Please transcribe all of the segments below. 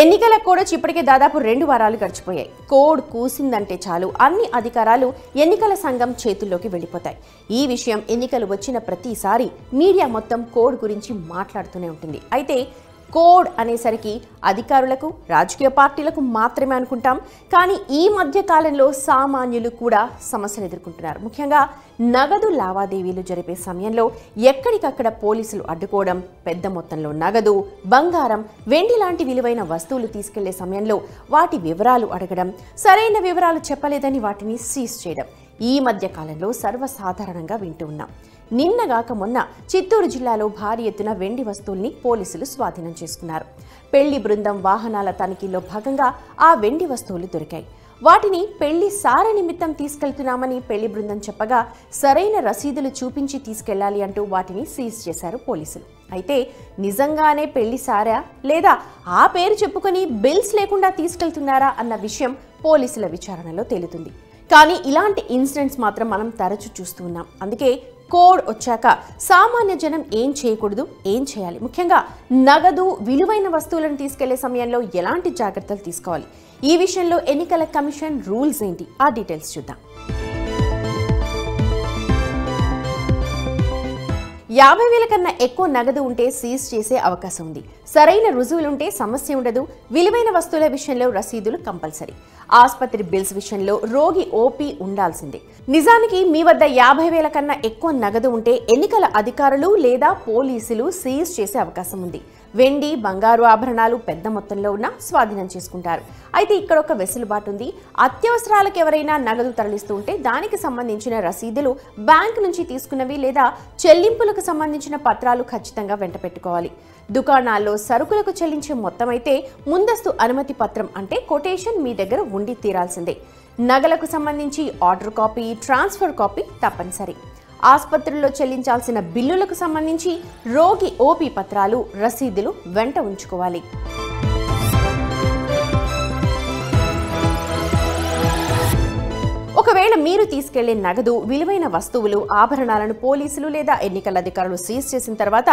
ఎన్నికల కోడ్ ఇప్పటికే దాదాపు 2 వారాలు గడిచిపోయాయి. కోడ్ కూసిందంటే చాలు అన్ని అధికారాలు ఎన్నికల సంఘం చేతుల్లోకి వెళ్ళిపోతాయి. ఈ విషయం ఎన్నికలు వచ్చిన ప్రతిసారి మీడియా మొత్తం కోడ్ గురించి మాట్లాడుతూనే ఉంటుంది. అయితే కోడ్ అనేసరికి అధికారులకు, రాజకీయ పార్టీలకు మాత్రమే అనుకుంటాం. కానీ ఈ మధ్య కాలంలో సామాన్యులు కూడా సమస్యలు ఎదుర్కొంటున్నారు. ముఖ్యంగా నగదు లావాదేవీలు జరిపే సమయంలో ఎక్కడికక్కడ పోలీసులు అడ్డుకోవడం, పెద్ద మొత్తంలో నగదు, బంగారం, వెండి లాంటి విలువైన వస్తువులు తీసుకెళ్లే సమయంలో వాటి వివరాలు అడగడం, సరైన వివరాలు చెప్పలేదని వాటిని సీజ్ చేయడం ఈ మధ్య కాలంలో సర్వసాధారణంగా వింటూ ఉన్నాం. నిన్నగాక మొన్న చిత్తూరు జిల్లాలో భారీ ఎత్తున వెండి వస్తువుల్ని పోలీసులు స్వాధీనం చేసుకున్నారు. పెళ్లి బృందం వాహనాల తనిఖీలో భాగంగా ఆ వెండి వస్తువులు దొరికాయి. వాటిని పెళ్లి సారె నిమిత్తం తీసుకెళ్తున్నామని పెళ్లి బృందం చెప్పగా సరైన రసీదులు చూపించి తీసుకెళ్లాలి అంటూ వాటిని సీజ్ చేశారు పోలీసులు. అయితే నిజంగానే పెళ్లి సారా లేదా ఆ పేరు చెప్పుకొని బిల్స్ లేకుండా తీసుకెళ్తున్నారా అన్న విషయం పోలీసుల విచారణలో తేలుతుంది. కానీ ఇలాంటి ఇన్సిడెంట్స్ మాత్రం మనం తరచూ చూస్తూ ఉన్నాం. అందుకే కోడ్ వచ్చాక సామాన్య జనం ఏం చేయకూడదు, ఏం చేయాలి, ముఖ్యంగా నగదు, విలువైన వస్తువులను తీసుకెళ్లే సమయంలో ఎలాంటి జాగ్రత్తలు తీసుకోవాలి, ఈ విషయంలో ఎన్నికల కమిషన్ రూల్స్ ఏంటి, ఆ డీటెయిల్స్ చూద్దాం. 50,000 కన్నా ఎక్కువ నగదు ఉంటే సీజ్ చేసే అవకాశం ఉంది. సరైన రుజువులుంటే సమస్య ఉండదు. విలువైన వస్తువుల విషయంలో రసీదులు కంపల్సరీ. ఆసుపత్రి బిల్స్ విషయంలో రోగి ఓపీ ఉండాల్సిందే. నిజానికి మీ వద్ద 50,000 కన్నా ఎక్కువ నగదు ఉంటే ఎన్నికల అధికారులు లేదా పోలీసులు సీజ్ చేసే అవకాశం ఉంది. వెండి, బంగారు ఆభరణాలు పెద్ద మొత్తంలో ఉన్న స్వాధీనం చేసుకుంటారు. అయితే ఇక్కడ ఒక వెసులుబాటు ఉంది. అత్యవసరాలకు ఎవరైనా నగదు తరలిస్తూ ఉంటే దానికి సంబంధించిన రసీదులు బ్యాంకు నుంచి తీసుకున్నవి లేదా చెల్లింపులకు సంబంధించిన పత్రాలు ఖచ్చితంగా వెంట పెట్టుకోవాలి. దుకాణాల్లో సరుకులకు చెల్లించే మొత్తం అయితే ముందస్తు అనుమతి పత్రం అంటే కొటేషన్ మీ దగ్గర ఉండి తీరాల్సిందే. నగలకు సంబంధించి ఆర్డర్ కాపీ, ట్రాన్స్ఫర్ కాపీ తప్పనిసరి. ఆసుపత్రుల్లో చెల్లించాల్సిన బిల్లులకు సంబంధించి రోగి ఓపీ పత్రాలు, రసీదులు వెంట ఉంచుకోవాలి. ఒకవేళ మీరు తీసుకెళ్లే నగదు, విలువైన వస్తువులు, ఆభరణాలను పోలీసులు లేదా ఎన్నికల అధికారులు సీజ్ చేసిన తర్వాత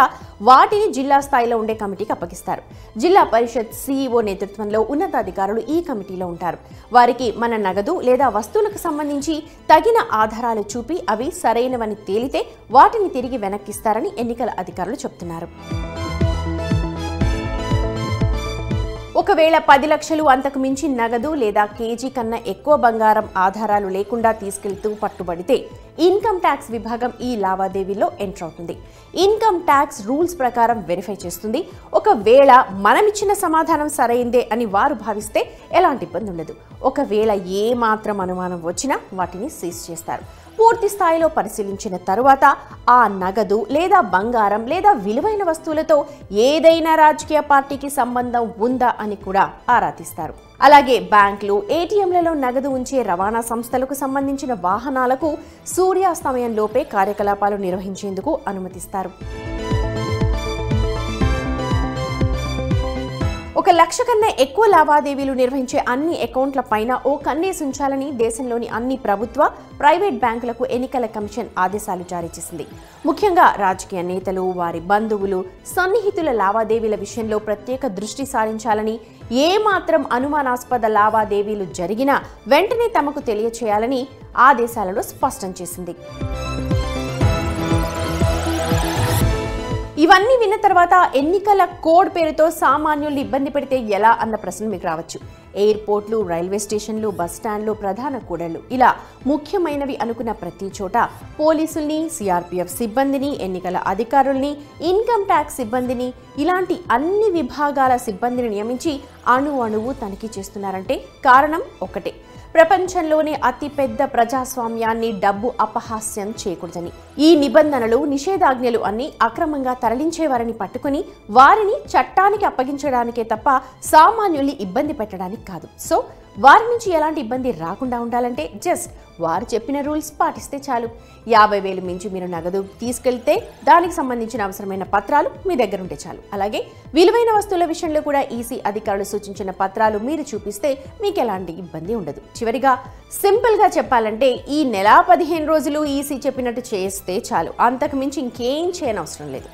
వాటిని జిల్లా స్థాయిలో ఉండే కమిటీకి అప్పగిస్తారు. జిల్లా పరిషత్ సీఈఓ నేతృత్వంలో ఉన్నతాధికారులు ఈ కమిటీలో ఉంటారు. వారికి మన నగదు లేదా వస్తువులకు సంబంధించి తగిన ఆధారాలు చూపి అవి సరైనవని తేలితే వాటిని తిరిగి వెనక్కిస్తారని ఎన్నికల అధికారులు చెబుతున్నారు. ఒకవేళ 10 లక్షలు అంతకు మించి నగదు లేదా కేజీ కన్నా ఎక్కువ బంగారం ఆధారాలు లేకుండా తీసుకెళ్తూ పట్టుబడితే ఇన్కమ్ ట్యాక్స్ విభాగం ఈ లావాదేవీలో ఎంటర్ అవుతుంది. ఇన్కమ్ ట్యాక్స్ రూల్స్ ప్రకారం వెరిఫై చేస్తుంది. ఒకవేళ మనమిచ్చిన సమాధానం సరైందే అని వారు భావిస్తే ఎలాంటి ఇబ్బంది ఉండదు. ఒకవేళ ఏ మాత్రం అనుమానం వచ్చినా వాటిని సీజ్ చేస్తారు. పూర్తి స్థాయిలో పరిశీలించిన తరువాత ఆ నగదు లేదా బంగారం లేదా విలువైన వస్తువులతో ఏదైనా రాజకీయ పార్టీకి సంబంధం ఉందా అని కూడా ఆరా తీస్తారు. అలాగే బ్యాంకులు, ఏటీఎంలలో నగదు ఉంచే రవాణా సంస్థలకు సంబంధించిన వాహనాలకు సూర్యాస్తమయంలోపే కార్యకలాపాలు నిర్వహించేందుకు అనుమతిస్తారు. 1 లక్ష కన్నా ఎక్కువ లావాదేవీలు నిర్వహించే అన్ని అకౌంట్ల పైన ఓ కన్నేసి ఉంచాలని దేశంలోని అన్ని ప్రభుత్వ, ప్రైవేట్ బ్యాంకులకు ఎన్నికల కమిషన్ ఆదేశాలు జారీ చేసింది. ముఖ్యంగా రాజకీయ నేతలు, వారి బంధువులు, సన్నిహితుల లావాదేవీల విషయంలో ప్రత్యేక దృష్టి సారించాలని, ఏ మాత్రం అనుమానాస్పద లావాదేవీలు జరిగినా వెంటనే తమకు తెలియచేయాలని ఆదేశాలలో స్పష్టం చేసింది. ఇవన్నీ విన్న తర్వాత ఎన్నికల కోడ్ పేరుతో సామాన్యుల్ని ఇబ్బంది పెడితే ఎలా అన్న ప్రశ్న మీకు రావచ్చు. ఎయిర్పోర్ట్లు, రైల్వే స్టేషన్లు, బస్ స్టాండ్లు, ప్రధాన కూడళ్లు ఇలా ముఖ్యమైనవి అనుకున్న ప్రతి చోట పోలీసుల్ని, సిఆర్పీఎఫ్ సిబ్బందిని, ఎన్నికల అధికారుల్ని, ఇన్కమ్ ట్యాక్స్ సిబ్బందిని ఇలాంటి అన్ని విభాగాల సిబ్బందిని నియమించి అణువణువు తనిఖీ చేస్తున్నారంటే కారణం ఒకటే, ప్రపంచంలోనే అతిపెద్ద ప్రజాస్వామ్యాన్ని డబ్బు అపహాస్యం చేయకూడదని. ఈ నిబంధనలు, నిషేధాజ్ఞలు అన్ని అక్రమంగా తరలించేవారిని పట్టుకుని వారిని చట్టానికి అప్పగించడానికే తప్ప సామాన్యుల్ని ఇబ్బంది పెట్టడానికి కాదు. సో వారి నుంచి ఎలాంటి ఇబ్బంది రాకుండా ఉండాలంటే జస్ట్ వారు చెప్పిన రూల్స్ పాటిస్తే చాలు. 50,000 మించి మీరు నగదు తీసుకెళ్తే దానికి సంబంధించిన అవసరమైన పత్రాలు మీ దగ్గర ఉంటే చాలు. అలాగే విలువైన వస్తువుల విషయంలో కూడా ఈసీ అధికారులు సూచించిన పత్రాలు మీరు చూపిస్తే మీకు ఎలాంటి ఇబ్బంది ఉండదు. చివరిగా సింపుల్గా చెప్పాలంటే ఈ నెల 15 రోజులు ఈసీ చెప్పినట్టు చేస్తే చాలు. అంతకు మించి ఇంకేం చేయనవసరం లేదు.